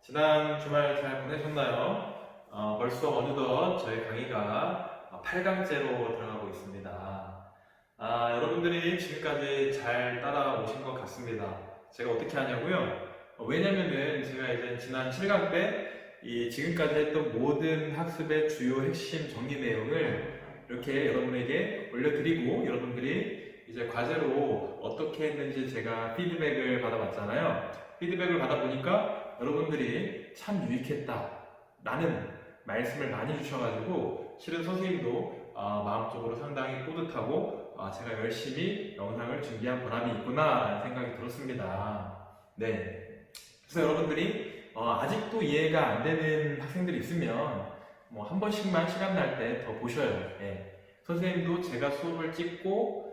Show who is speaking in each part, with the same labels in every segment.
Speaker 1: 지난 주말 잘 보내셨나요? 벌써 어느덧 저희 강의가 8강째로 들어가고 있습니다. 여러분들이 지금까지 잘 따라오신 것 같습니다. 제가 어떻게 하냐고요? 왜냐면은 제가 이제 지난 7강 때 이 지금까지 했던 모든 학습의 주요 핵심 정리 내용을 이렇게 여러분에게 올려드리고 여러분들이 이제 과제로 어떻게 했는지 제가 피드백을 받아봤잖아요. 피드백을 받아보니까 여러분들이 참 유익했다 라는 말씀을 많이 주셔가지고 실은 선생님도 마음적으로 상당히 뿌듯하고 제가 열심히 영상을 준비한 보람이 있구나 라는 생각이 들었습니다. 네. 그래서 여러분들이 아직도 이해가 안 되는 학생들이 있으면 뭐 한 번씩만 시간 날 때 더 보셔요. 네. 선생님도 제가 수업을 찍고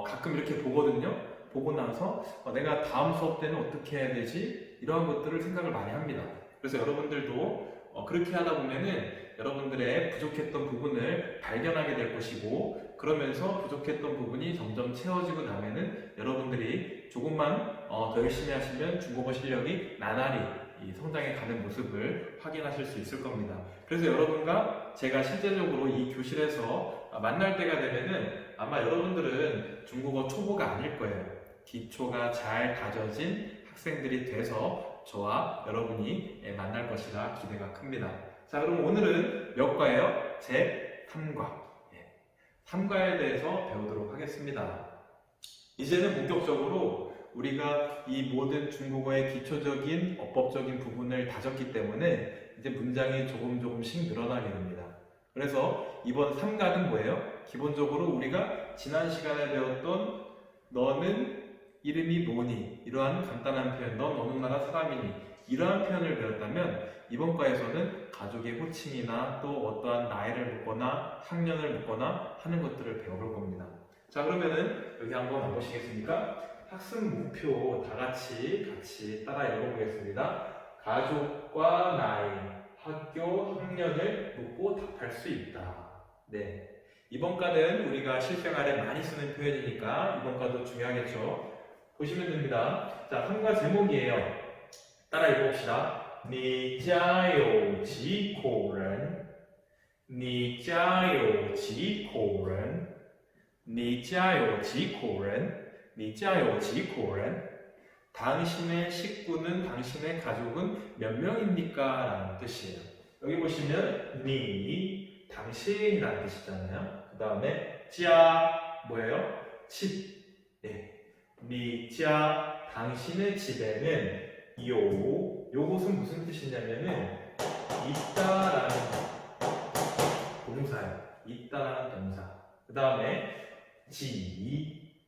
Speaker 1: 가끔 이렇게 보거든요. 보고 나서 내가 다음 수업 때는 어떻게 해야 되지? 이러한 것들을 생각을 많이 합니다. 그래서 여러분들도 그렇게 하다 보면은 여러분들의 부족했던 부분을 발견하게 될 것이고 그러면서 부족했던 부분이 점점 채워지고 나면은 여러분들이 조금만 더 열심히 하시면 중국어 실력이 나날이 이 성장해 가는 모습을 확인하실 수 있을 겁니다. 그래서 여러분과 제가 실제적으로 이 교실에서 만날 때가 되면은 아마 여러분들은 중국어 초보가 아닐 거예요. 기초가 잘 다져진 학생들이 돼서 저와 여러분이 만날 것이라 기대가 큽니다. 자, 그럼 오늘은 몇 과예요? 제 3과. 3과에 대해서 배우도록 하겠습니다. 이제는 본격적으로 우리가 이 모든 중국어의 기초적인 어법적인 부분을 다졌기 때문에 이제 문장이 조금씩 늘어나게 됩니다. 그래서 이번 3과는 뭐예요? 기본적으로 우리가 지난 시간에 배웠던 너는 이름이 뭐니? 이러한 간단한 표현, 넌 어느 나라 사람이니? 이러한 표현을 배웠다면 이번 과에서는 가족의 호칭이나 또 어떠한 나이를 묻거나 학년을 묻거나 하는 것들을 배워볼 겁니다. 자, 그러면은 여기 한번 와보시겠습니까? 학습 목표 다 같이 따라 읽어보겠습니다. 가족과 나이, 학교, 학년을 묻고 답할 수 있다. 네. 이번 과는 우리가 실생활에 많이 쓰는 표현이니까 이번 과도 중요하겠죠. 보시면 됩니다. 자, 3과 제목이에요. 따라 읽어봅시다. 你家有几口人?你家有几口人?你家有几口人?你家有几口人? 당신의 식구는 당신의 가족은 몇 명입니까? 라는 뜻이에요. 여기 보시면 니 당신이라는 뜻이잖아요. 그 다음에 자 뭐예요? 집. 니 자 당신의 집에는 요것은 무슨 뜻이냐면은 있다라는 동사예요. 있다라는 동사. 그 다음에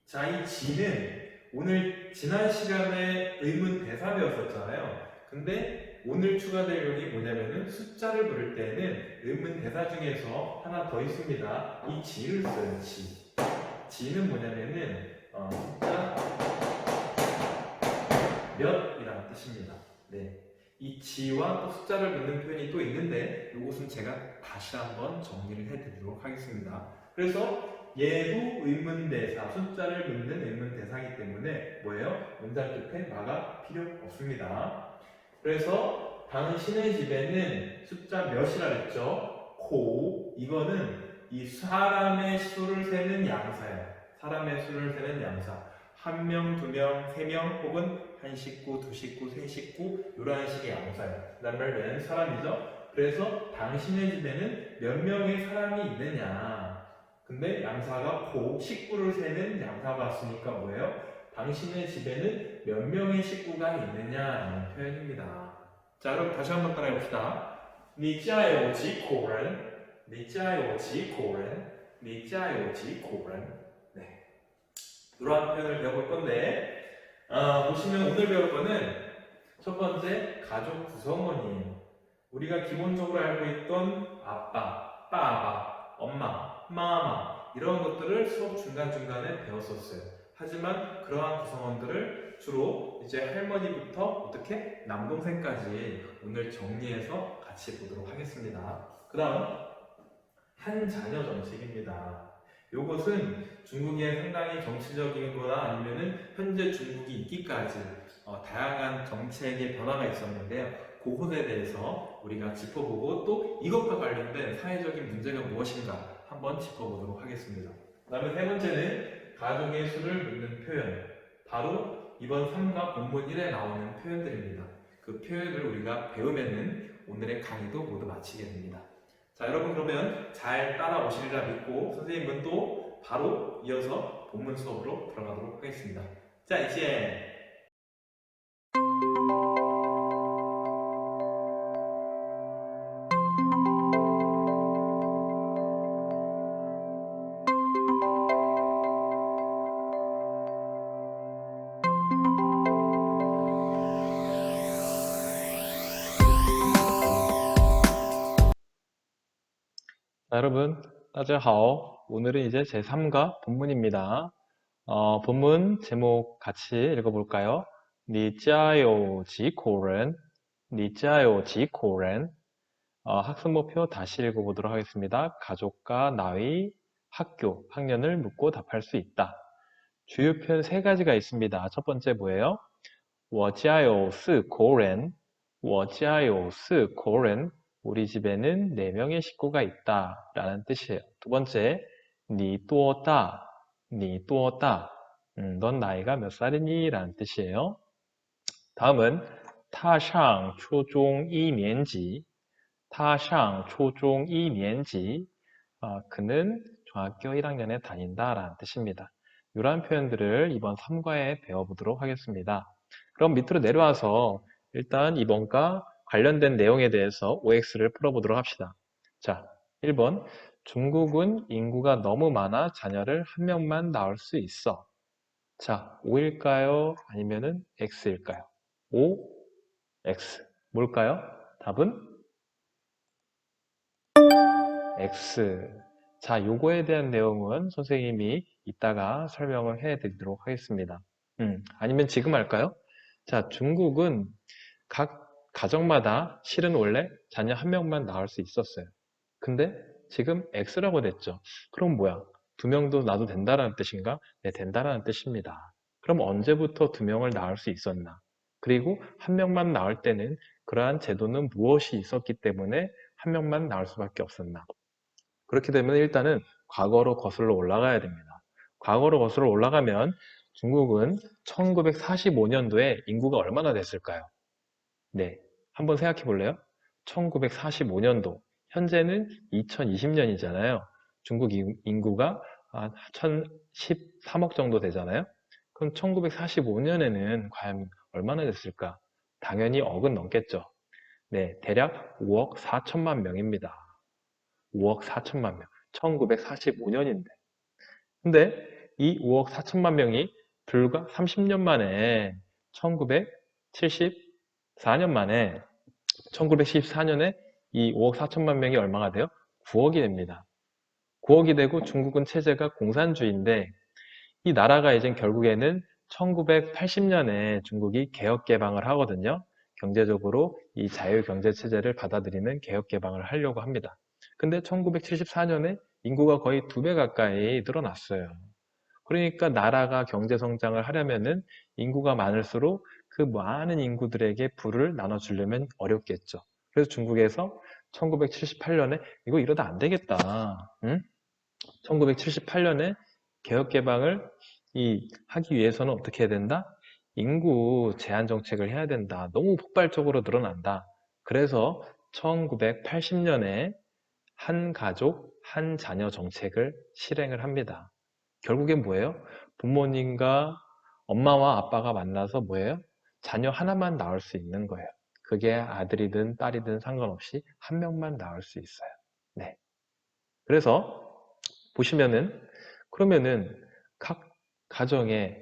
Speaker 1: 자, 이 지는 오늘 지난 시간에 의문 대사 배웠었잖아요. 근데 오늘 추가될 용이 뭐냐면은 숫자를 부를 때는 의문 대사 중에서 하나 더 있습니다. 이 지를 써요. 지는 뭐냐면은 숫자 몇이라는 뜻입니다. 네. 이 지와 또 숫자를 붙는 표현이 또 있는데 이것은 제가 다시 한번 정리를 해드리도록 하겠습니다. 그래서 얘도 의문대사, 숫자를 묻는 의문대사이기 때문에 뭐예요? 문장 끝에 마가 필요 없습니다. 그래서 당신의 집에는 숫자 몇이라 했죠? 이거는 이 사람의 수를 세는 양사예요. 사람의 수를 세는 양사. 한 명, 두 명, 세 명, 혹은 한 식구, 두 식구, 세 식구 이런 식의 양사예요. 그 다음에 는 사람이죠. 그래서 당신의 집에는 몇 명의 사람이 있느냐. 근데 양사가 식구를 세는 양사가 왔으니까 뭐예요? 당신의 집에는 몇 명의 식구가 있느냐라는 표현입니다. 자, 그럼 다시 한번 따라해봅시다. 你家有几口人?你家有几口人?你家有几口人? 네. 이러한 표현을 배워볼 건데 보시면 오늘 배울 거는 첫 번째 가족 구성원이에요. 우리가 기본적으로 알고 있던 아빠, 빠바, 엄마, 마마 이런 것들을 수업 중간중간에 배웠었어요. 하지만 그러한 구성원들을 주로 이제 할머니부터 어떻게 남동생까지 오늘 정리해서 같이 보도록 하겠습니다. 그 다음 한 자녀 정책입니다. 이것은 중국의 상당히 정치적인 거나 아니면은 현재 중국이 있기까지 다양한 정책의 변화가 있었는데요. 그 보hod에 대해서 우리가 짚어보고 또 이것과 관련된 사회적인 문제가 무엇인가 한번 짚어보도록 하겠습니다. 그 다음에 세 번째는 가정의 수를 묻는 표현. 바로 이번 3과 본문 1에 나오는 표현들입니다. 그 표현을 우리가 배우면은 오늘의 강의도 모두 마치게 됩니다. 자, 여러분 그러면 잘 따라오시리라 믿고 선생님은 또 바로 이어서 본문 수업으로 들어가도록 하겠습니다. 자, 이제 여러분, 大家好. 오늘은 이제 제3과 본문입니다. 본문 제목 같이 읽어볼까요? 你家有几口人?你家有几口人? 학습목표 다시 읽어보도록 하겠습니다. 가족과 나의 학교, 학년을 묻고 답할 수 있다. 주요 표현 세 가지가 있습니다. 첫 번째 뭐예요? 我家有4口人. 우리 집에는 4명의 식구가 있다 라는 뜻이에요. 두 번째, 你多大? 넌 나이가 몇 살이니? 라는 뜻이에요. 다음은 他上初中一年级. 그는 중학교 1학년에 다닌다 라는 뜻입니다. 이러한 표현들을 이번 3과에 배워보도록 하겠습니다. 그럼 밑으로 내려와서 일단 이번과 관련된 내용에 대해서 OX를 풀어보도록 합시다. 자, 1번. 중국은 인구가 너무 많아 자녀를 한 명만 낳을 수 있어. 자, O일까요? 아니면은 X일까요? O, X. 뭘까요? 답은 X. 자, 요거에 대한 내용은 선생님이 이따가 설명을 해드리도록 하겠습니다. 아니면 지금 할까요? 자, 중국은 각 가정마다 실은 원래 자녀 한 명만 낳을 수 있었어요. 근데 지금 X라고 됐죠. 그럼 뭐야? 2명도 낳아도 된다라는 뜻인가? 네, 된다라는 뜻입니다. 그럼 언제부터 2명을 낳을 수 있었나? 그리고 한 명만 낳을 때는 그러한 제도는 무엇이 있었기 때문에 한 명만 낳을 수밖에 없었나? 그렇게 되면 일단은 과거로 거슬러 올라가야 됩니다. 과거로 거슬러 올라가면 중국은 1945년도에 인구가 얼마나 됐을까요? 네, 한번 생각해 볼래요? 1945년도. 현재는 2020년이잖아요. 중국 인구가 1013억 정도 되잖아요. 그럼 1945년에는 과연 얼마나 됐을까? 당연히 억은 넘겠죠. 네, 대략 5억 4천만 명입니다. 5억 4천만 명. 1945년인데. 근데 이 5억 4천만 명이 불과 30년 만에 1974년 만에 1914년에 이 5억 4천만 명이 얼마가 돼요? 9억이 됩니다. 9억이 되고 중국은 체제가 공산주의인데 이 나라가 이제 결국에는 1980년에 중국이 개혁 개방을 하거든요. 경제적으로 이 자유경제체제를 받아들이는 개혁 개방을 하려고 합니다. 근데 1974년에 인구가 거의 2배 가까이 늘어났어요. 그러니까 나라가 경제 성장을 하려면은 인구가 많을수록 그 많은 인구들에게 부를 나눠주려면 어렵겠죠. 그래서 중국에서 1978년에 이거 이러다 안 되겠다. 응? 1978년에 개혁 개방을 하기 위해서는 어떻게 해야 된다? 인구 제한 정책을 해야 된다. 너무 폭발적으로 늘어난다. 그래서 1980년에 한 가족, 한 자녀 정책을 실행을 합니다. 결국엔 뭐예요? 부모님과 엄마와 아빠가 만나서 뭐예요? 자녀 하나만 낳을 수 있는 거예요. 그게 아들이든 딸이든 상관없이 한 명만 낳을 수 있어요. 네. 그래서 보시면은 그러면은 각 가정에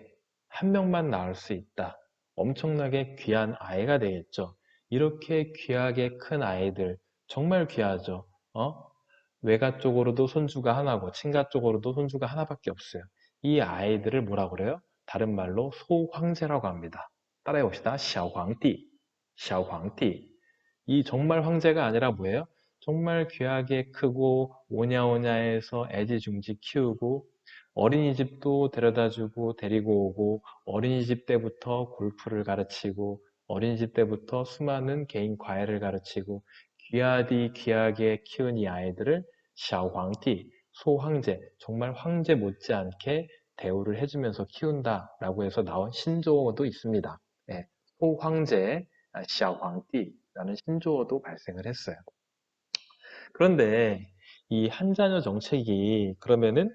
Speaker 1: 한 명만 낳을 수 있다. 엄청나게 귀한 아이가 되겠죠. 이렇게 귀하게 큰 아이들 정말 귀하죠. 외가 쪽으로도 손주가 하나고 친가 쪽으로도 손주가 하나밖에 없어요. 이 아이들을 뭐라 그래요? 다른 말로 소황제라고 합니다. 따라해 봅시다. 小皇帝, 小皇帝. 이 정말 황제가 아니라 뭐예요? 정말 귀하게 크고 오냐오냐해서 애지중지 키우고 어린이집도 데려다주고 데리고 오고 어린이집 때부터 골프를 가르치고
Speaker 2: 어린이집 때부터 수많은 개인 과외를 가르치고 귀하디 귀하게 키운 이 아이들을 샤오황띠, 소황제, 정말 황제 못지않게 대우를 해주면서 키운다라고 해서 나온 신조어도 있습니다. 예, 소황제, 샤오황띠라는 신조어도 발생을 했어요. 그런데 이 한자녀 정책이 그러면은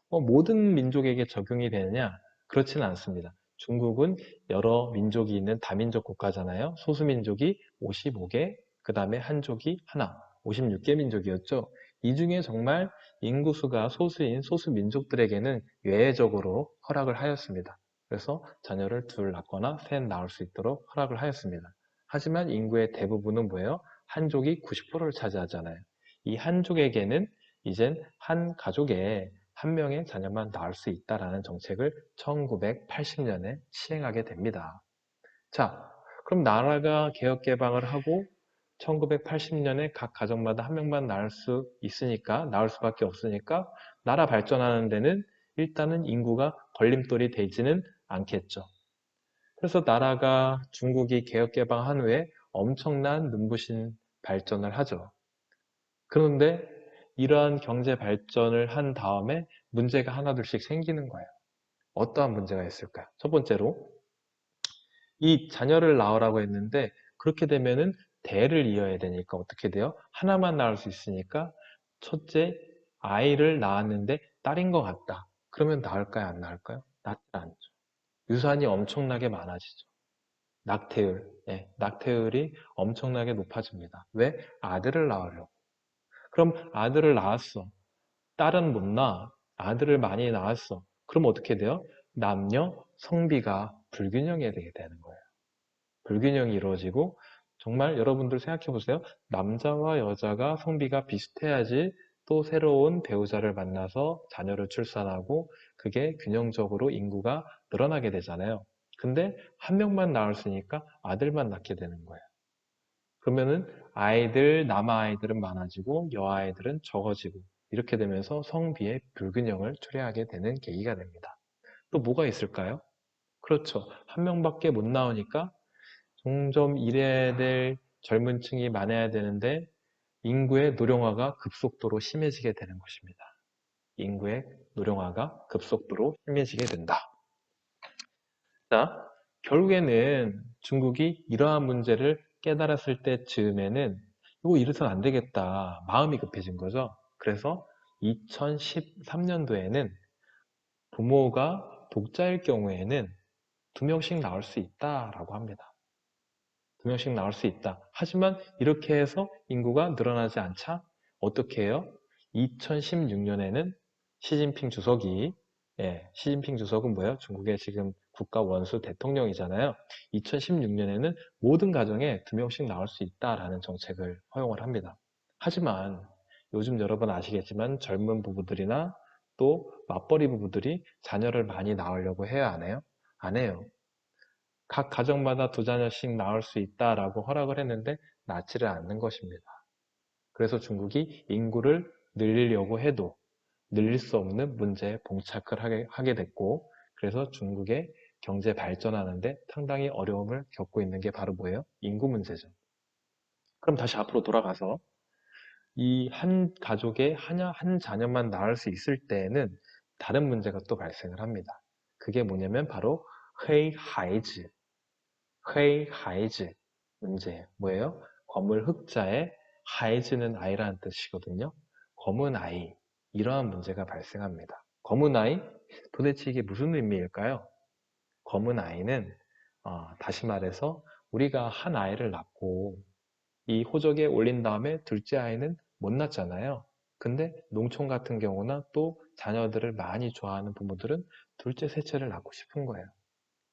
Speaker 2: 모든 민족에게 적용이 되느냐? 그렇지는 않습니다. 중국은 여러 민족이 있는 다민족 국가잖아요. 소수민족이 55개, 그 다음에 한족이 하나, 56개 민족이었죠. 이 중에 정말 인구수가 소수인 소수민족들에게는 예외적으로 허락을 하였습니다. 그래서 자녀를 둘 낳거나 셋 낳을 수 있도록 허락을 하였습니다. 하지만 인구의 대부분은 뭐예요? 한족이 90%를 차지하잖아요. 이 한족에게는 이젠 한 가족에 한 명의 자녀만 낳을 수 있다라는 정책을 1980년에 시행하게 됩니다. 자, 그럼 나라가 개혁 개방을 하고 1980년에 각 가정마다 한 명만 낳을 수 있으니까, 낳을 수밖에 없으니까 나라 발전하는 데는 일단은 인구가 걸림돌이 되지는 않겠죠. 그래서 나라가 중국이 개혁 개방한 후에 엄청난 눈부신 발전을 하죠. 그런데 이러한 경제 발전을 한 다음에 문제가 하나둘씩 생기는 거예요. 어떠한 문제가 있을까요? 첫 번째로 이 자녀를 낳으라고 했는데 그렇게 되면은 대를 이어야 되니까 어떻게 돼요? 하나만 낳을 수 있으니까 첫째 아이를 낳았는데 딸인 것 같다. 그러면 낳을까요? 안 낳을까요? 낳지 않죠. 유산이 엄청나게 많아지죠. 낙태율, 낙태율이 엄청나게 높아집니다. 왜? 아들을 낳으려고. 그럼 아들을 낳았어. 딸은 못 낳아. 아들을 많이 낳았어. 그럼 어떻게 돼요? 남녀 성비가 불균형이 되게 되는 거예요. 불균형이 이루어지고 정말 여러분들 생각해 보세요. 남자와 여자가 성비가 비슷해야지 또 새로운 배우자를 만나서 자녀를 출산하고 그게 균형적으로 인구가 늘어나게 되잖아요. 근데 한 명만 낳을 수 있으니까 아들만 낳게 되는 거예요. 그러면은 남아아이들은 많아지고 여아아이들은 적어지고 이렇게 되면서 성비의 불균형을 초래하게 되는 계기가 됩니다. 또 뭐가 있을까요? 그렇죠. 한 명밖에 못 나오니까 점점 일해야 될 젊은 층이 많아야 되는데 인구의 노령화가 급속도로 심해지게 되는 것입니다. 인구의 노령화가 급속도로 심해지게 된다. 자, 결국에는 중국이 이러한 문제를 깨달았을 때쯤에는 이거 이래서는 안 되겠다. 마음이 급해진 거죠. 그래서 2013년도에는 부모가 독자일 경우에는 2명씩 낳을 수 있다라고 합니다. 2명씩 낳을 수 있다. 하지만 이렇게 해서 인구가 늘어나지 않자 어떻게 해요? 2016년에는 시진핑 주석이 시진핑 주석은 뭐예요? 중국의 지금 국가 원수 대통령이잖아요. 2016년에는 모든 가정에 2명씩 낳을 수 있다라는 정책을 허용을 합니다. 하지만 요즘 여러분 아시겠지만 젊은 부부들이나 또 맞벌이 부부들이 자녀를 많이 낳으려고 해야 안 해요? 안 해요. 각 가정마다 2자녀씩 낳을 수 있다라고 허락을 했는데 낳지를 않는 것입니다. 그래서 중국이 인구를 늘리려고 해도 늘릴 수 없는 문제에 봉착을 하게 됐고 그래서 중국의 경제 발전하는데 상당히 어려움을 겪고 있는 게 바로 뭐예요? 인구 문제죠. 그럼 다시 앞으로 돌아가서 이 한 가족에 한 자녀만 낳을 수 있을 때에는 다른 문제가 또 발생을 합니다. 그게 뭐냐면 바로 헤이하이즈 회하이즈 문제 뭐예요? 검을 흑자에 하이즈는 아이라는 뜻이거든요. 검은 아이 이러한 문제가 발생합니다. 검은 아이 도대체 이게 무슨 의미일까요? 검은 아이는 다시 말해서 우리가 한 아이를 낳고 이 호적에 올린 다음에 둘째 아이는 못 낳잖아요. 근데 농촌 같은 경우나 또 자녀들을 많이 좋아하는 부모들은 둘째, 셋째를 낳고 싶은 거예요.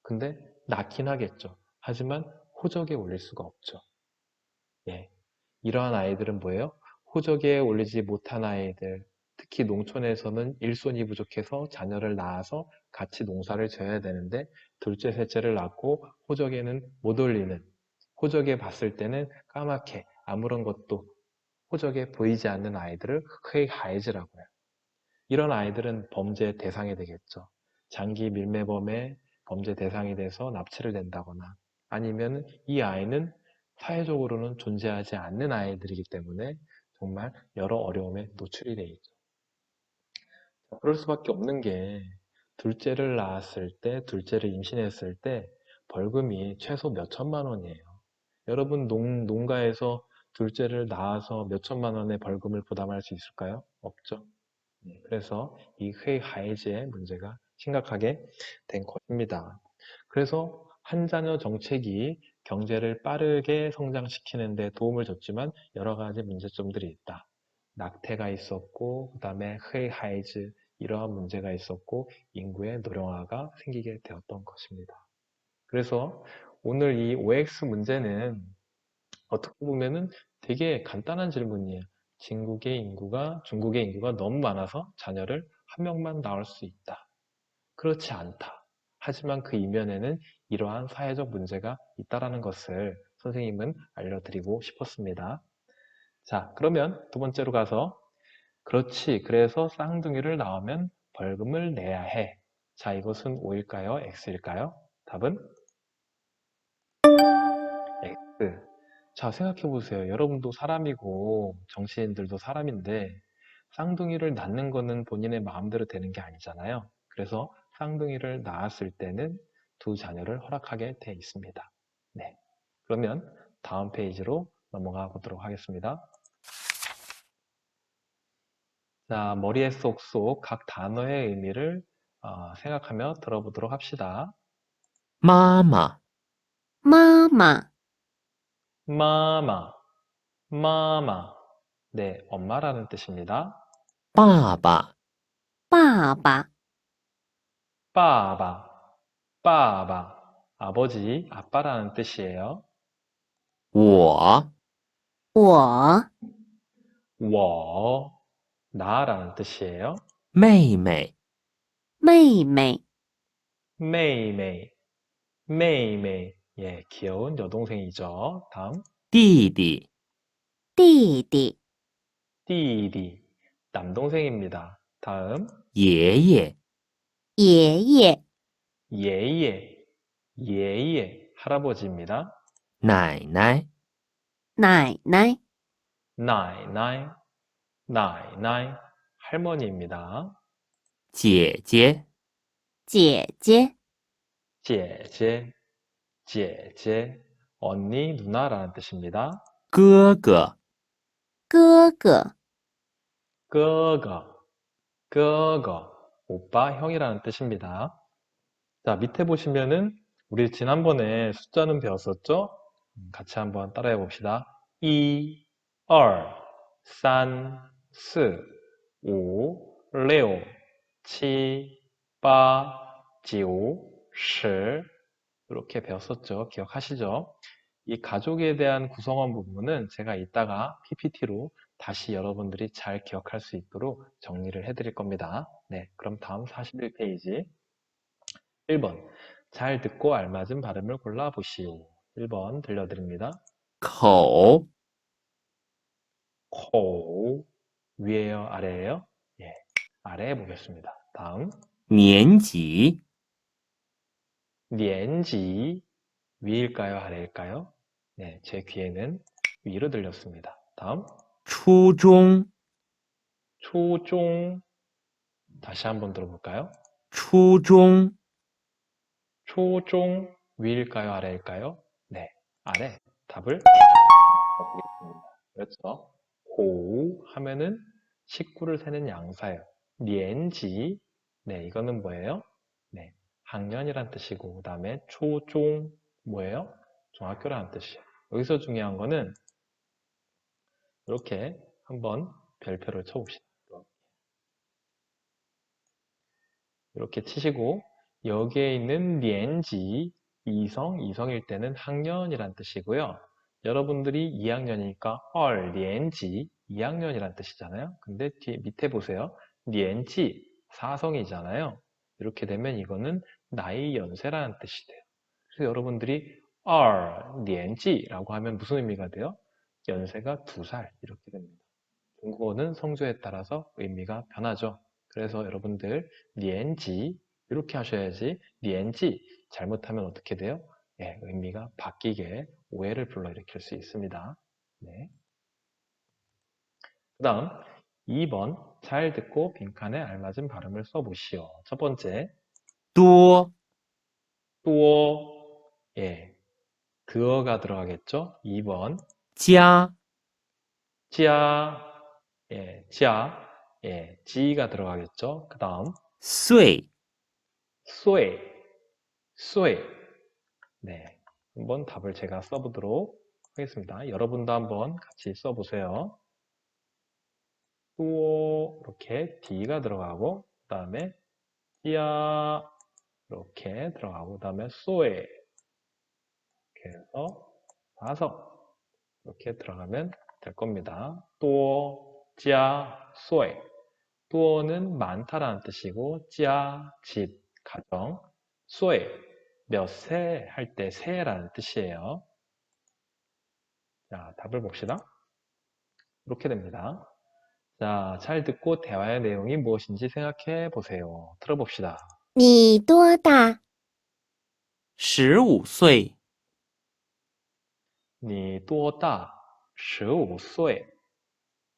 Speaker 2: 근데 낳긴 하겠죠. 하지만 호적에 올릴 수가 없죠. 예. 이러한 아이들은 뭐예요? 호적에 올리지 못한 아이들, 특히 농촌에서는 일손이 부족해서 자녀를 낳아서 같이 농사를 져야 되는데 둘째, 셋째를 낳고 호적에는 못 올리는, 호적에 봤을 때는 까맣게 아무런 것도 호적에 보이지 않는 아이들을 헤이하이즈라고 해요. 이런 아이들은 범죄 대상이 되겠죠. 장기 밀매범의 범죄 대상이 돼서 납치를 된다거나 아니면 이 아이는 사회적으로는 존재하지 않는 아이들이기 때문에 정말 여러 어려움에 노출이 돼 있죠. 그럴 수밖에 없는 게 둘째를 낳았을 때, 둘째를 임신했을 때 벌금이 최소 몇 천만 원이에요. 여러분 농가에서 둘째를 낳아서 몇 천만 원의 벌금을 부담할 수 있을까요? 없죠. 그래서 이 회하이즈의 문제가 심각하게 된 것입니다. 그래서 한 자녀 정책이 경제를 빠르게 성장시키는 데 도움을 줬지만 여러 가지 문제점들이 있다. 낙태가 있었고, 그 다음에 회하이즈 이러한 문제가 있었고, 인구의 노령화가 생기게 되었던 것입니다. 그래서 오늘 이 OX 문제는 어떻게 보면은 되게 간단한 질문이에요. 중국의 인구가 너무 많아서 자녀를 한 명만 낳을 수 있다. 그렇지 않다. 하지만 그 이면에는 이러한 사회적 문제가 있다라는 것을 선생님은 알려드리고 싶었습니다. 자, 그러면 두 번째로 가서 그렇지. 그래서 쌍둥이를 낳으면 벌금을 내야 해. 자, 이것은 O일까요? X일까요? 답은 X. 자, 생각해 보세요. 여러분도 사람이고 정치인들도 사람인데 쌍둥이를 낳는 거는 본인의 마음대로 되는 게 아니잖아요. 그래서 쌍둥이를 낳았을 때는 두 자녀를 허락하게 돼 있습니다. 네. 그러면 다음 페이지로 넘어가 보도록 하겠습니다. 자, 머리에 쏙쏙 각 단어의 의미를 생각하며 들어보도록 합시다.
Speaker 3: 妈妈、
Speaker 4: 妈妈、
Speaker 2: 마마, 마마. 네, 엄마라는 뜻입니다.
Speaker 3: 爸爸、
Speaker 4: 爸爸、
Speaker 2: 빠바, 빠바. 아버지, 아빠라는 뜻이에요.
Speaker 3: 我、
Speaker 4: 我、
Speaker 2: 워, 나라는 뜻이에요.
Speaker 3: 妹妹、
Speaker 4: 妹妹、
Speaker 2: 메이메이, 메이메이. 예, 귀여운 여동생이죠. 다음,
Speaker 3: 弟弟、
Speaker 4: 弟弟、
Speaker 2: 띠디, 남동생입니다. 다음,
Speaker 3: 爷爷、
Speaker 4: 爷爷、
Speaker 2: 예예, 예예, 할아버지입니다.
Speaker 3: 奶奶、
Speaker 4: 奶奶、
Speaker 2: 나이나이, 나이나이, 할머니입니다.
Speaker 3: 姐姐、
Speaker 4: 姐姐、
Speaker 2: 제제, 제제, 언니, 누나라는 뜻입니다.
Speaker 3: 哥哥、
Speaker 4: 哥哥、
Speaker 2: 그거, 그거, 오빠, 형이라는 뜻입니다. 자, 밑에 보시면은 우리 지난번에 숫자는 배웠었죠? 같이 한번 따라해 봅시다. 1, 2, 3, 4, 5, 6, 7, 8, 9, 10 이렇게 배웠었죠? 기억하시죠? 이 가족에 대한 구성원 부분은 제가 이따가 PPT로 다시 여러분들이 잘 기억할 수 있도록 정리를 해드릴 겁니다. 네, 그럼 다음 41페이지 1번 잘 듣고 알맞은 발음을 골라보시오. 1번 들려드립니다.
Speaker 3: 口、
Speaker 2: 코 위에요 아래에요? 예, 아래에 보겠습니다. 다음
Speaker 3: 年级、
Speaker 2: 니엔지 위일까요 아래일까요? 네, 제 귀에는 위로 들렸습니다. 다음
Speaker 3: 初中、
Speaker 2: 초종 다시 한번 들어볼까요?
Speaker 3: 初中、
Speaker 2: 초종 위일까요 아래일까요? 네, 아래 답을 보겠습니다. 그렇죠? 고 하면은 식구를 세는 양사예요. 니엔지 네, 이거는 뭐예요? 네, 학년이란 뜻이고 그 다음에 초종 뭐예요? 중학교라는 뜻이에요. 여기서 중요한 거는 이렇게 한번 별표를 쳐봅시다. 이렇게 치시고 여기에 있는 니엔지 이성일 때는 학년이란 뜻이고요. 여러분들이 2학년이니까 헐 니엔지 2학년이란 뜻이잖아요. 근데 뒤에 밑에 보세요. 니엔지 사성이잖아요. 이렇게 되면 이거는 나이 연세라는 뜻이 돼요. 그래서 여러분들이 니엔지라고 하면 무슨 의미가 돼요? 연세가 2살 이렇게 됩니다. 중국어는 성조에 따라서 의미가 변하죠. 그래서 여러분들 니엔지 이렇게 하셔야지 니엔지 잘못하면 어떻게 돼요? 예, 의미가 바뀌게 오해를 불러일으킬 수 있습니다. 네. 그 다음 2번 잘 듣고 빈칸에 알맞은 발음을 써보시오. 첫 번째
Speaker 3: 多
Speaker 2: 또 예, 드어가 들어가겠죠? 2번
Speaker 3: 加
Speaker 2: 찌아 예, 찌아 예, 지가 들어가겠죠? 그 다음
Speaker 3: 岁
Speaker 2: 쏘에 쏘에 네, 한번 답을 제가 써보도록 하겠습니다. 여러분도 한번 같이 써보세요. 또 이렇게 D가 들어가고 그 다음에 띠아 이렇게 들어가고 그 다음에 쏘에 이렇게 해서 4성 이렇게 들어가면 될 겁니다. 또, 찌아, 쏘에 또는 많다라는 뜻이고 찌아, 집, 가정 쏘에 몇 세 할 때 세라는 뜻이에요. 자, 답을 봅시다. 이렇게 됩니다. 자, 잘 듣고 대화의 내용이 무엇인지 생각해 보세요. 들어봅시다.
Speaker 4: 你多大？
Speaker 3: 15岁
Speaker 2: 你多大？15岁。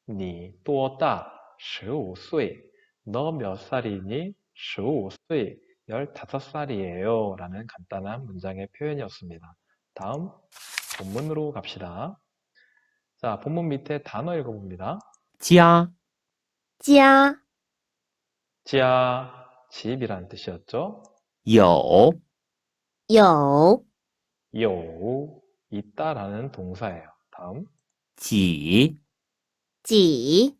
Speaker 2: 你多大？15岁。너 몇 살이니? 15岁. 15살이에요. 라는 간단한 문장의 표현이었습니다. 다음 본문으로 갑시다. 자, 본문 밑에 단어 읽어봅니다.
Speaker 3: 加
Speaker 4: 家
Speaker 2: 지하, 집이란 뜻이었죠.
Speaker 3: 有
Speaker 4: 有
Speaker 2: 요, 있다라는 동사예요. 다음
Speaker 3: 几
Speaker 4: 几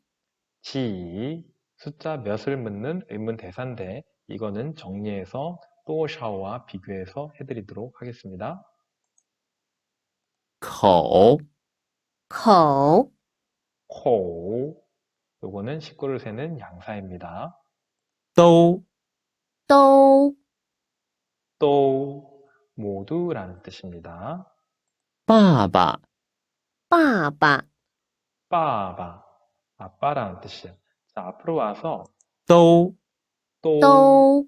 Speaker 2: 지, 숫자 몇을 묻는 의문 대사인데 이거는 정리해서 또샤오와 비교해서 해드리도록 하겠습니다.
Speaker 3: 口
Speaker 4: 口
Speaker 2: 호, 요거는 식구를 세는 양사입니다.
Speaker 3: 都
Speaker 4: 都
Speaker 2: 또, 모두라는 뜻입니다.
Speaker 3: 爸爸
Speaker 4: 爸爸
Speaker 2: 빠바, 아빠라는 뜻이에요. 자, 앞으로 와서
Speaker 3: 都
Speaker 2: 또,
Speaker 4: 都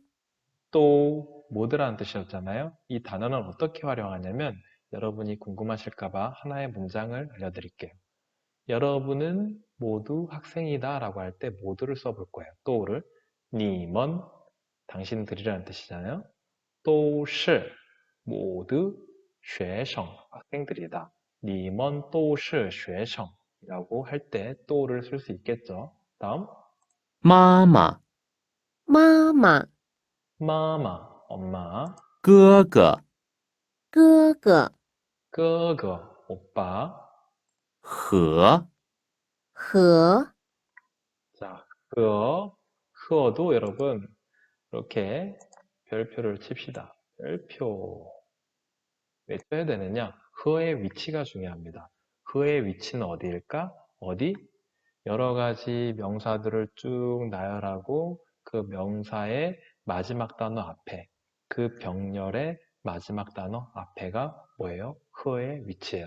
Speaker 2: 또, 모두라는 뜻이었잖아요. 이 단어는 어떻게 활용하냐면 여러분이 궁금하실까봐 하나의 문장을 알려드릴게요. 여러분은 모두 학생이다 라고 할 때 모두를 써볼 거예요. 또를 你们 당신들이라는 뜻이잖아요. 都是 모두 学生 학생들이다. 你们都是学生 이라고 할 때 또를 쓸 수 있겠죠. 다음
Speaker 3: 妈妈
Speaker 4: 妈妈
Speaker 2: 마마 엄마
Speaker 3: 哥哥
Speaker 4: 哥哥
Speaker 2: 哥哥 오빠
Speaker 3: 和
Speaker 4: 和
Speaker 2: 자, 흐어도 여러분 이렇게 별표를 칩시다. 별표. 왜 써야 되느냐? 흐의 위치가 중요합니다. 흐의 위치는 어디일까? 어디? 여러 가지 명사들을 쭉 나열하고 그 명사의 마지막 단어 앞에 그 병렬의 마지막 단어 앞에가 뭐예요? 흐의 위치예요.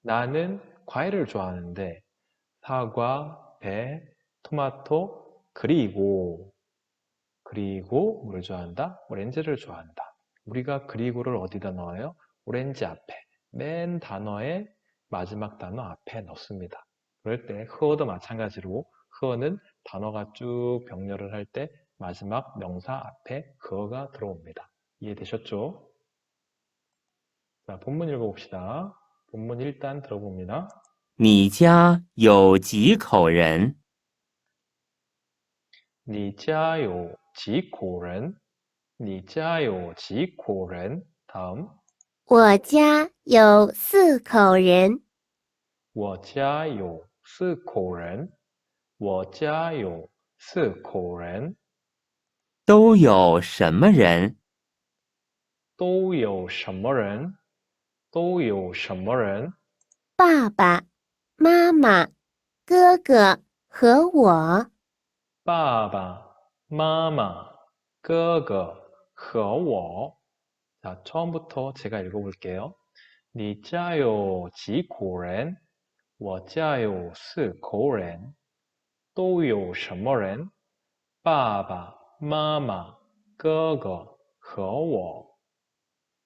Speaker 2: 나는 과일을 좋아하는데 사과, 배, 토마토, 그리고 뭘 좋아한다? 오렌지를 좋아한다. 우리가 그리고를 어디다 넣어요? 오렌지 앞에, 맨 단어의 마지막 단어 앞에 넣습니다. 그럴 때 흐어도 마찬가지로 흐어는 단어가 쭉 병렬을 할 때 마지막 명사 앞에 흐어가 들어옵니다. 이해되셨죠? 자, 본문 읽어봅시다. 본문 일단 들어봅니다.
Speaker 3: 你家有几口人？
Speaker 2: 你家有几口人？你家有几口人？다음
Speaker 4: 我家有4口人。
Speaker 2: 我家有4口人。我家有4口人。
Speaker 3: 都有什么人？
Speaker 2: 都有什么人？都有什么人？
Speaker 4: 爸爸妈妈哥哥和我。
Speaker 2: 爸爸妈妈哥哥和我。자, 처음부터 제가 읽어볼게요. 你家有几口人？我家有4口人。都有什么人？爸爸妈妈哥哥和我。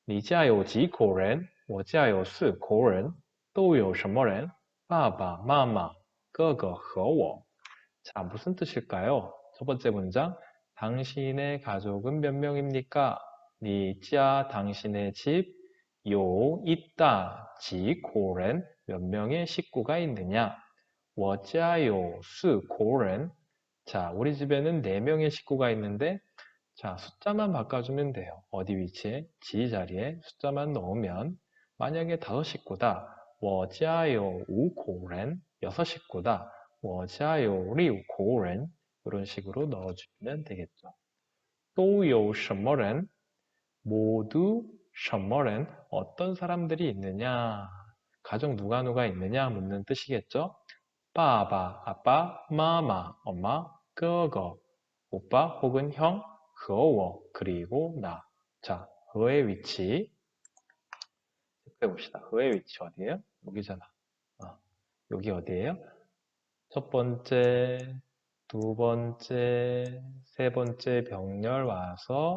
Speaker 2: 你家有几口人？我家有4口人。都有什么人？爸爸妈妈哥哥和我。자, 무슨 뜻일까요? 첫 번째 문장. 당신의 가족은 몇 명입니까? 你家 당신의 집, 요, 있다, 지, 고ren, 몇 명의 식구가 있느냐? 我家有4口人. 자, 우리 집에는 4명의 식구가 있는데, 자, 숫자만 바꿔주면 돼요. 어디 위치에? 지 자리에 숫자만 넣으면, 만약에 5식구다. 我家有5口人, 6식구다. 我家有6口人. 이런 식으로 넣어주면 되겠죠. 都有什么人? 모두 什么人? 어떤 사람들이 있느냐? 가족 누가 있느냐? 묻는 뜻이겠죠. 爸爸, 아빠, 마마, 엄마, 哥哥, 오빠 혹은 형, 和我, 그리고 나. 자, 和의 위치 체크해봅시다. 和의 위치 어디예요? 여기잖아. 여기 어디예요? 첫 번째, 두 번째, 세 번째 병렬 와서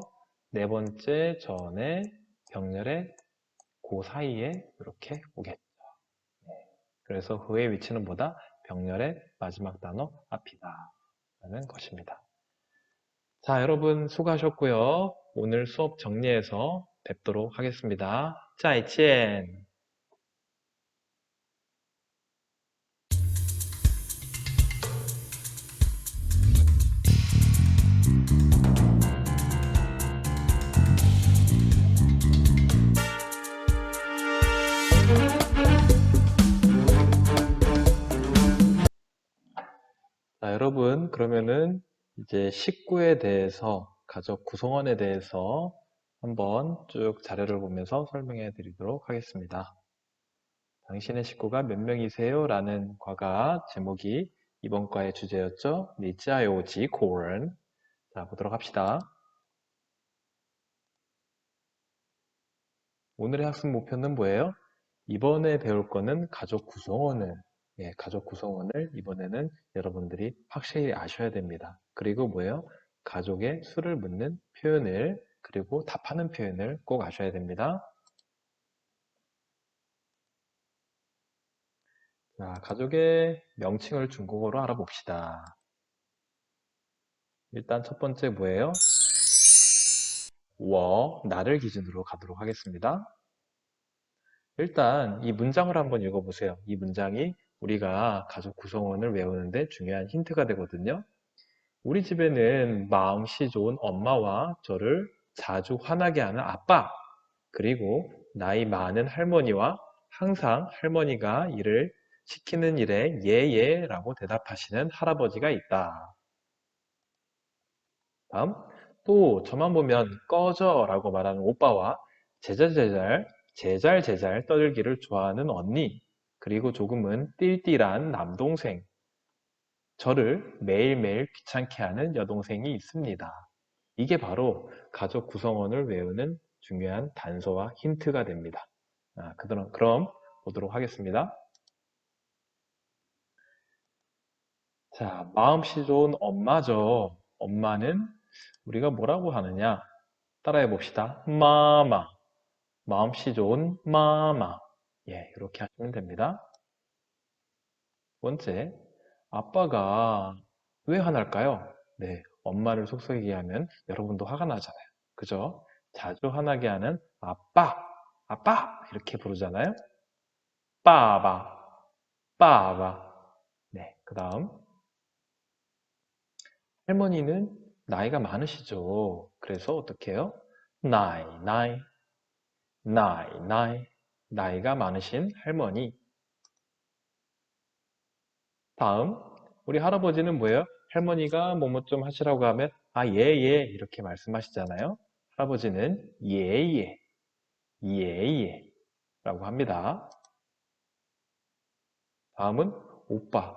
Speaker 2: 네 번째 전에 병렬의 그 사이에 이렇게 오겠죠. 그래서 그의 위치는 뭐다? 병렬의 마지막 단어 앞이다 라는 것입니다. 자, 여러분 수고하셨고요. 오늘 수업 정리해서 뵙도록 하겠습니다. 再见. 자, 여러분, 그러면은 이제 식구에 대해서, 가족 구성원에 대해서 한번 쭉 자료를 보면서 설명해 드리도록 하겠습니다. 당신의 식구가 몇 명이세요? 라는 과가 제목이 이번 과의 주제였죠. 你家有几口人? 자, 보도록 합시다. 오늘의 학습 목표는 뭐예요? 이번에 배울 거는 가족 구성원을, 가족 구성원을 이번에는 여러분들이 확실히 아셔야 됩니다. 그리고 뭐예요? 가족의 수를 묻는 표현을, 그리고 답하는 표현을 꼭 아셔야 됩니다. 자, 가족의 명칭을 중국어로 알아봅시다. 일단 첫 번째 뭐예요? 나를 기준으로 가도록 하겠습니다. 일단 이 문장을 한번 읽어보세요. 이 문장이 우리가 가족 구성원을 외우는데 중요한 힌트가 되거든요. 우리 집에는 마음씨 좋은 엄마와 저를 자주 화나게 하는 아빠, 그리고 나이 많은 할머니와 항상 할머니가 일을 시키는 일에 예예라고 대답하시는 할아버지가 있다. 다음, 또 저만 보면 꺼져라고 말하는 오빠와 제잘 떠들기를 좋아하는 언니, 그리고 조금은 띨띨한 남동생, 저를 매일매일 귀찮게 하는 여동생이 있습니다. 이게 바로 가족 구성원을 외우는 중요한 단서와 힌트가 됩니다. 그럼 보도록 하겠습니다. 자, 마음씨 좋은 엄마죠. 엄마는 우리가 뭐라고 하느냐? 따라해 봅시다. 마마. 마음씨 좋은 마마. 이렇게 하시면 됩니다. 두 번째, 아빠가 왜 화날까요? 네, 엄마를 속썩이게 하면 여러분도 화가 나잖아요. 그죠? 자주 화나게 하는 아빠, 이렇게 부르잖아요. 빠바, 빠바. 네, 그 다음 할머니는 나이가 많으시죠. 그래서 어떻게 해요? 나이, 나이가 많으신 할머니. 다음, 우리 할아버지는 뭐예요? 할머니가 뭐뭐 좀 하시라고 하면 예 이렇게 말씀하시잖아요. 할아버지는 예 라고 합니다. 다음은 오빠.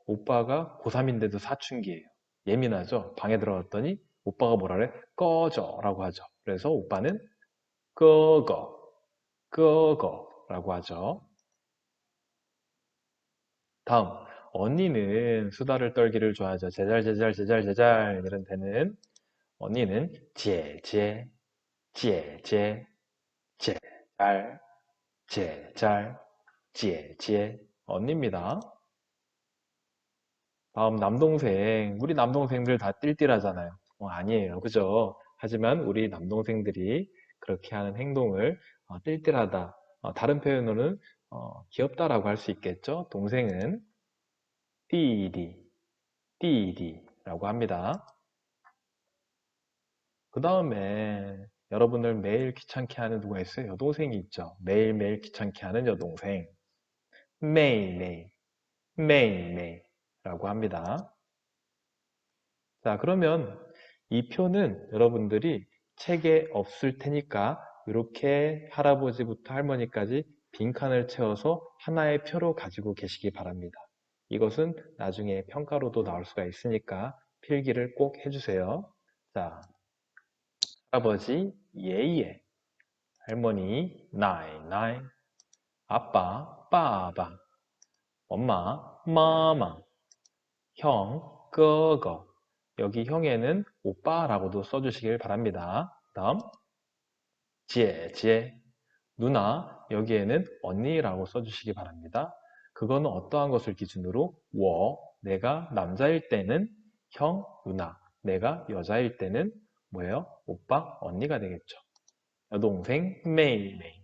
Speaker 2: 오빠가 고3인데도 사춘기예요. 예민하죠? 방에 들어갔더니 오빠가 뭐라 그래? 꺼져 라고 하죠. 그래서 오빠는 끄거 라고 하죠. 다음, 언니는 수다를 떨기를 좋아하죠. 제잘 이런 데는 언니는 제 제잘, 제잘, 제제 언니입니다. 다음 남동생. 우리 남동생들 다 띨띨하잖아요. 아니에요. 그죠? 하지만 우리 남동생들이 그렇게 하는 행동을 띨띨하다. 다른 표현으로는 귀엽다라고 할 수 있겠죠? 동생은 띠디, 띠디라고 합니다. 그 다음에 여러분을 매일 귀찮게 하는 누가 있어요? 여동생이 있죠. 매일매일 귀찮게 하는 여동생. 매일매일, 매일매일라고 합니다. 자, 그러면 이 표는 여러분들이 책에 없을 테니까 이렇게 할아버지부터 할머니까지 빈칸을 채워서 하나의 표로 가지고 계시기 바랍니다. 이것은 나중에 평가로도 나올 수가 있으니까 필기를 꼭 해주세요. 자, 할아버지 예예, 할머니 나이 나이, 아빠 빠바, 엄마 마마, 형 꺼거. 여기 형에는 오빠라고도 써주시길 바랍니다. 다음 지에, 누나, 여기에는 언니라고 써주시기 바랍니다. 그거는 어떠한 것을 기준으로 내가 남자일 때는 형, 누나, 내가 여자일 때는 뭐예요? 오빠, 언니가 되겠죠. 여동생 메이메이,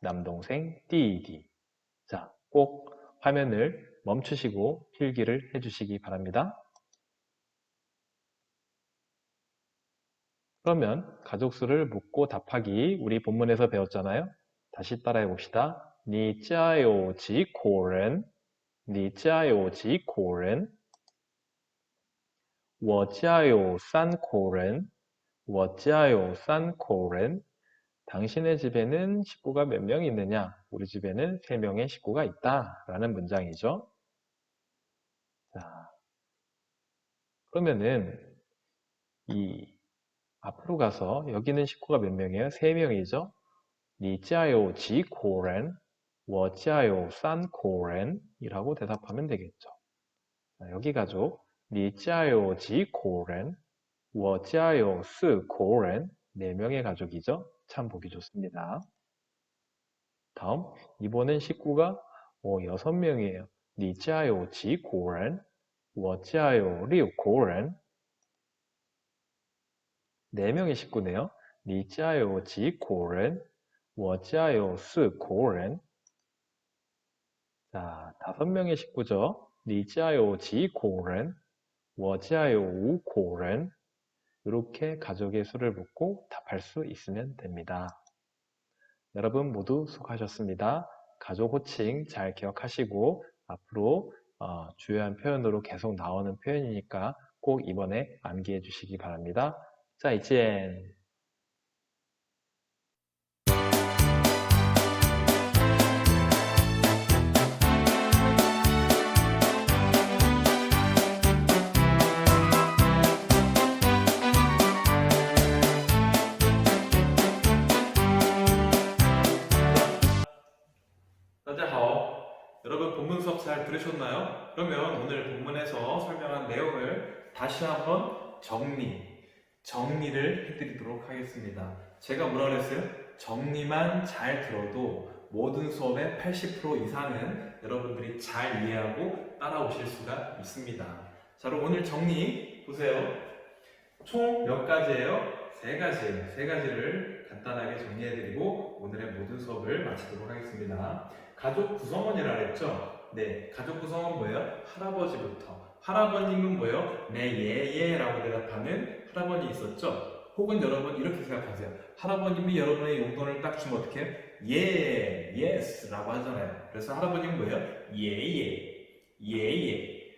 Speaker 2: 남동생 띠디. 자, 꼭 화면을 멈추시고 필기를 해주시기 바랍니다. 그러면 가족수를 묻고 답하기 우리 본문에서 배웠잖아요. 다시 따라해 봅시다. 你家有几口人?你家有几口人?我家有三口人.我家有三口人. 당신의 집에는 식구가 몇 명 있느냐? 우리 집에는 3명의 식구가 있다. 라는 문장이죠. 자, 그러면은 이 앞으로 가서 여기는 식구가 몇 명이에요? 3명이죠. 你家有几口人?我家有三口人 이라고 대답하면 되겠죠. 자, 여기 가족 你家有几口人?我家有四口人 4명의 가족이죠. 참 보기 좋습니다. 다음 이번엔 식구가 6명이에요. 你家有几口人?我家有六口人 4명의 식구네요. 你家有几口人?我家有四口人. 자, 5명의 식구죠. 你家有几口人?我家有五口人. 이렇게 가족의 수를 묻고 답할 수 있으면 됩니다. 여러분 모두 수고하셨습니다. 가족 호칭 잘 기억하시고 앞으로 주요한 표현으로 계속 나오는 표현이니까 꼭 이번에 암기해 주시기 바랍니다. 再见.
Speaker 1: 여러분 본문 수업 잘 들으셨나요? 그러면 오늘 본문에서 설명한 내용을 다시 한번 정리를 해드리도록 하겠습니다. 제가 뭐라 그랬어요? 정리만 잘 들어도 모든 수업의 80% 이상은 여러분들이 잘 이해하고 따라오실 수가 있습니다. 자, 그럼 오늘 정리 보세요. 총 몇 가지예요? 3가지예요. 3가지를 간단하게 정리해드리고 오늘의 모든 수업을 마치도록 하겠습니다. 가족 구성원이라 그랬죠? 네, 가족 구성원 뭐예요? 할아버지부터. 할아버님은 뭐예요? 내 예예라고 대답하는 할아버지 있었죠? 혹은 여러분 이렇게 생각하세요. 할아버님이 여러분의 용돈을 딱 주면 어떻게 해요? 예, 예스 라고 하잖아요. 그래서 할아버님은 뭐예요? 예예.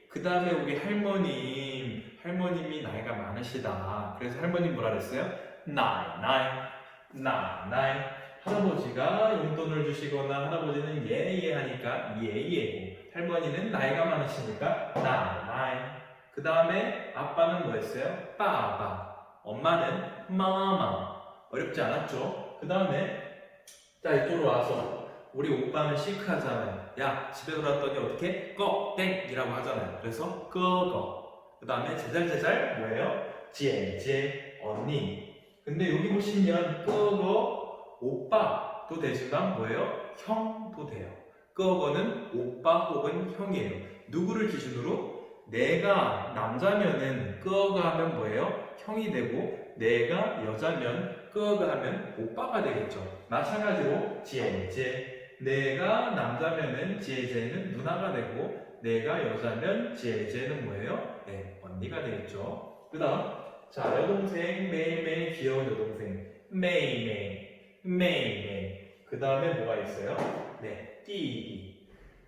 Speaker 1: 그 다음에 우리 할머님이 나이가 많으시다. 그래서 할머님 뭐라 그랬어요? 나이. 할아버지가 용돈을 주시거나 할아버지는 예예 하니까 예예고 할머니는 나이가 많으시니까 나이. 그 다음에 아빠는 뭐였어요? 빠바. 엄마는 마마. 어렵지 않았죠? 그 다음에 자 이쪽으로 와서 우리 오빠는 시크하잖아요. 야 집에 돌아왔더니 어떻게? 꺼땡이라고 하잖아요. 그래서 끄거. 그 다음에 제잘 뭐예요? 제 언니. 근데 여기 보시면 끄거 오빠도 되지만 뭐예요? 형도 돼요. 끄어거는 오빠 혹은 형이에요. 누구를 기준으로? 내가 남자면은 끄어가 하면 뭐예요? 형이 되고, 내가 여자면 끄어가 하면 오빠가 되겠죠. 마찬가지로 지혜제, 내가 남자면은 지혜제는 누나가 되고, 내가 여자면 지혜제는 뭐예요? 네, 언니가 되겠죠. 그 다음, 자, 여동생, 매일매일 귀여운 여동생, 메이메이. 그 다음에 뭐가 있어요? 네,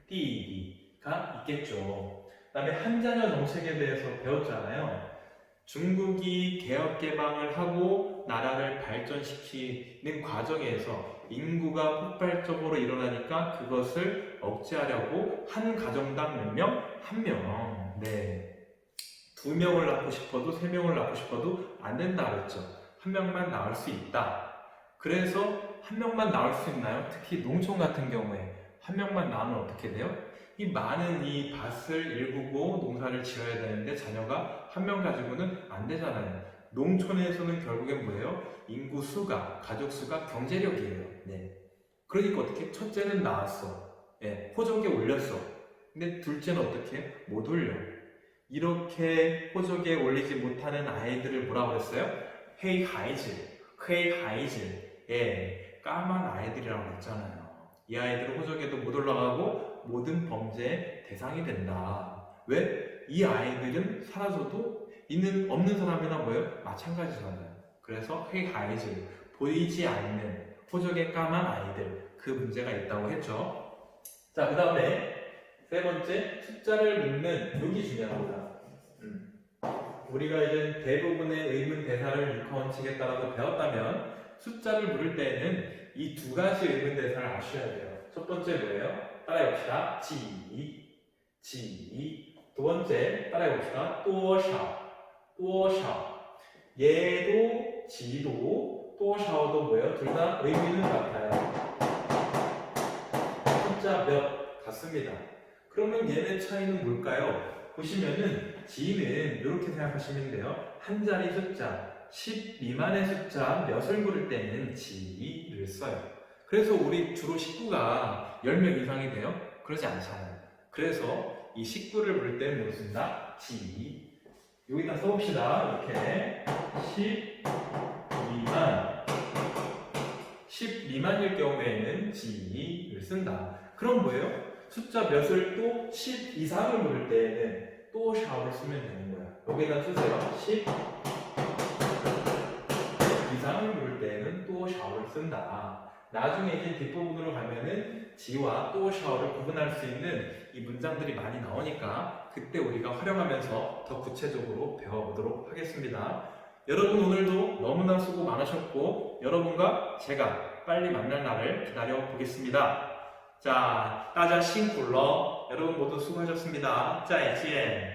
Speaker 1: 띠디가 있겠죠. 그 다음에 한자녀 정책에 대해서 배웠잖아요. 중국이 개혁 개방을 하고 나라를 발전시키는 과정에서 인구가 폭발적으로 일어나니까 그것을 억제하려고 한 가정당 몇 명? 한 명. 네. 2명을 낳고 싶어도 3명을 낳고 싶어도 안 된다 그랬죠. 한 명만 낳을 수 있다. 그래서 한 명만 낳을 수 있나요? 특히 농촌 같은 경우에 한 명만 낳으면 어떻게 돼요? 이 많은 이 밭을 일구고 농사를 지어야 되는데 자녀가 한 명 가지고는 안 되잖아요. 농촌에서는 결국엔 뭐예요? 인구 수가, 가족 수가 경제력이에요. 네. 그러니까 어떻게? 첫째는 낳았어. 네. 호적에 올렸어. 근데 둘째는 어떻게? 못 올려. 이렇게 호적에 올리지 못하는 아이들을 뭐라고 그랬어요? 헤이하이즈. 예, 까만 아이들이라고 했잖아요. 이 아이들은 호적에도 못 올라가고 모든 범죄의 대상이 된다. 왜? 이 아이들은 사라져도 없는 사람이나 뭐예요? 마찬가지잖아요. 그래서 헤이하이즈, 보이지 않는 호적의 까만 아이들, 그 문제가 있다고 했죠. 자, 그 다음에 세 번째, 숫자를 묻는 여기 중요합니다. 우리가 이제 대부분의 의문 대사를 육하 원칙에 따라서 배웠다면 숫자를 물을 때에는 이 두 가지 의문 대사를 아셔야 돼요. 첫 번째 뭐예요? 따라해봅시다. 지. 두 번째 따라해봅시다. 多少. 얘도 지도 多少도 뭐예요? 둘 다 의미는 같아요. 숫자 몇 같습니다. 그러면 얘네 차이는 뭘까요? 보시면은 지는 이렇게 생각하시면 돼요. 한 자리 숫자 10 미만의 숫자 몇을 물을 때는 지를 써요. 그래서 우리 주로 식구가 10명 이상이 돼요? 그러지 않잖아요. 그래서 이 식구를 물을 때는 뭘 쓴다? 지. 여기다 써봅시다. 이렇게 10 미만일 경우에는 지를 쓴다. 그럼 뭐예요? 숫자 몇을 또 10 이상을 물을 때에는 또 샤오를 쓰면 되는 거야. 여기다 쓰세요. 10 이상을 물을 때에는 또 샤오를 쓴다. 나중에 이제 뒷부분으로 가면은 지와 또 샤오를 구분할 수 있는 이 문장들이 많이 나오니까 그때 우리가 활용하면서 더 구체적으로 배워보도록 하겠습니다. 여러분 오늘도 너무나 수고 많으셨고 여러분과 제가 빨리 만날 날을 기다려 보겠습니다. 자, 大家辛苦了. 여러분 모두 수고하셨습니다. 再见.